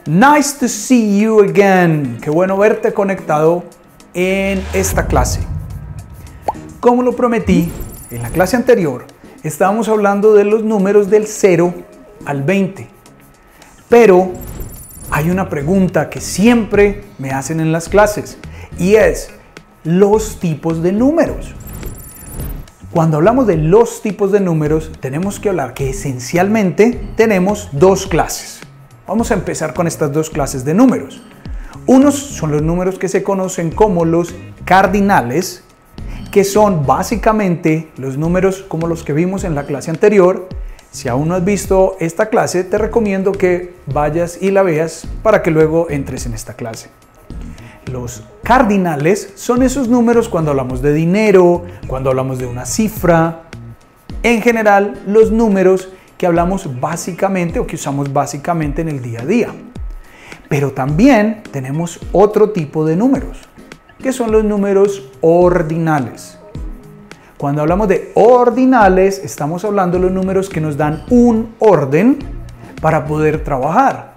Nice to see you again. Qué bueno verte conectado en esta clase. Como lo prometí, en la clase anterior estábamos hablando de los números del 0 al 20. Pero hay una pregunta que siempre me hacen en las clases y es los tipos de números. Cuando hablamos de los tipos de números, tenemos que hablar que esencialmente tenemos dos clases. Vamos a empezar con estas dos clases de números. Unos son los números que se conocen como los cardinales, que son básicamente los números como los que vimos en la clase anterior. Si aún no has visto esta clase, te recomiendo que vayas y la veas para que luego entres en esta clase. Los cardinales son esos números cuando hablamos de dinero, cuando hablamos de una cifra. En general, los números que hablamos básicamente o que usamos básicamente en el día a día. Pero también tenemos otro tipo de números, que son los números ordinales. Cuando hablamos de ordinales, estamos hablando de los números que nos dan un orden para poder trabajar.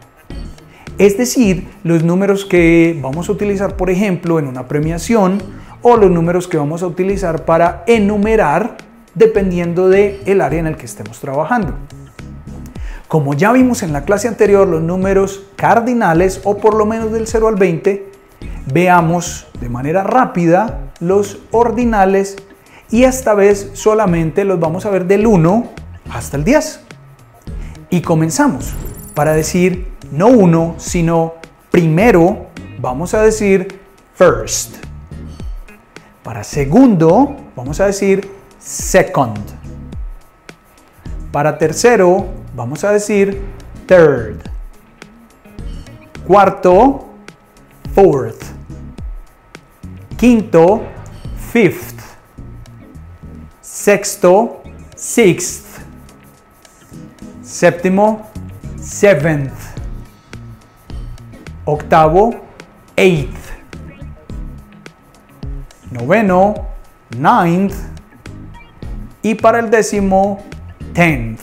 Es decir, los números que vamos a utilizar, por ejemplo, en una premiación, o los números que vamos a utilizar para enumerar dependiendo del área en el que estemos trabajando. Como ya vimos en la clase anterior, los números cardinales, o por lo menos del 0 al 20, veamos de manera rápida los ordinales y esta vez solamente los vamos a ver del 1 hasta el 10. Y comenzamos. Para decir no 1, sino primero, vamos a decir first. Para segundo, vamos a decir second. Para tercero, vamos a decir third. Cuarto, fourth. Quinto, fifth. Sexto, sixth. Séptimo, seventh. Octavo, eighth. Noveno, ninth. Y para el décimo, tenth.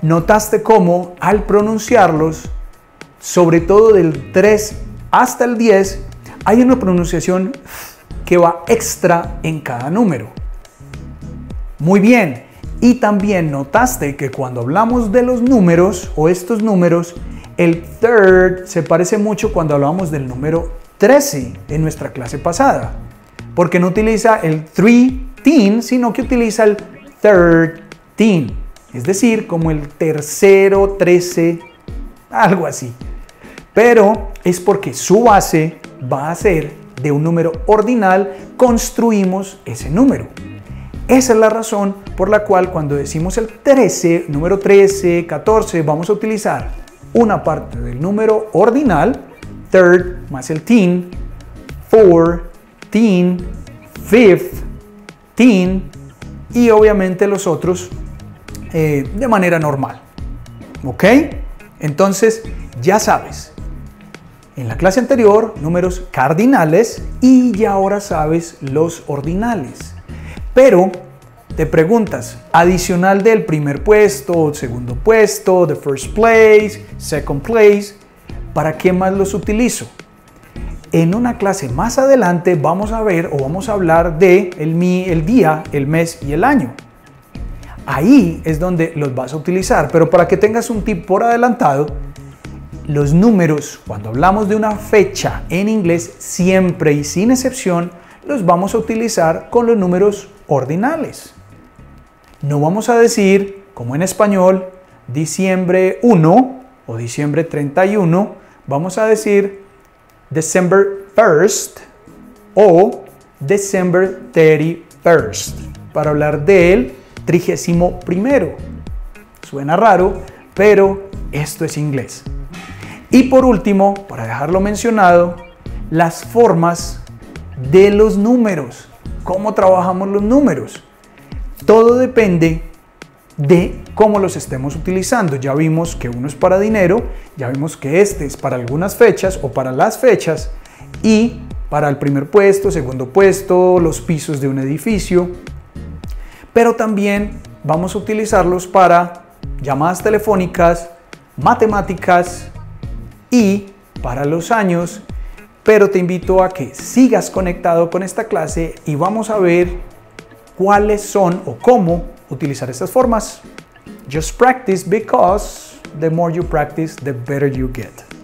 ¿Notaste cómo al pronunciarlos, sobre todo del 3 hasta el 10, hay una pronunciación que va extra en cada número? Muy bien. Y también notaste que cuando hablamos de los números o estos números, el third se parece mucho cuando hablamos del número 13 en nuestra clase pasada, porque no utiliza el 13, sino que utiliza el 13, es decir, como el tercero 13, algo así. Pero es porque su base va a ser de un número ordinal, construimos ese número. Esa es la razón por la cual cuando decimos el 13, número 13, 14, vamos a utilizar una parte del número ordinal, third más el teen, 14, fifth, teen, y obviamente los otros de manera normal. ¿Ok? Entonces, ya sabes, en la clase anterior, números cardinales y ya ahora sabes los ordinales. Pero te preguntas, adicional del primer puesto, segundo puesto, the first place, second place, ¿para qué más los utilizo? En una clase más adelante vamos a ver o vamos a hablar de el día, el mes y el año. Ahí es donde los vas a utilizar, pero para que tengas un tip por adelantado, los números, cuando hablamos de una fecha en inglés, siempre y sin excepción, los vamos a utilizar con los números ordinales. No vamos a decir, como en español, diciembre 1 o diciembre 31, vamos a decir December 1st o December 31st, para hablar del 31º. Suena raro, pero esto es inglés. Y por último, para dejarlo mencionado, las formas de los números. ¿Cómo trabajamos los números? Todo depende de cómo los estemos utilizando. Ya vimos que uno es para dinero, ya vimos que este es para algunas fechas o para las fechas y para el primer puesto, segundo puesto, los pisos de un edificio. Pero también vamos a utilizarlos para llamadas telefónicas, matemáticas y para los años, pero te invito a que sigas conectado con esta clase y vamos a ver cuáles son o cómo utilizar estas formas. Just practice, because the more you practice, the better you get.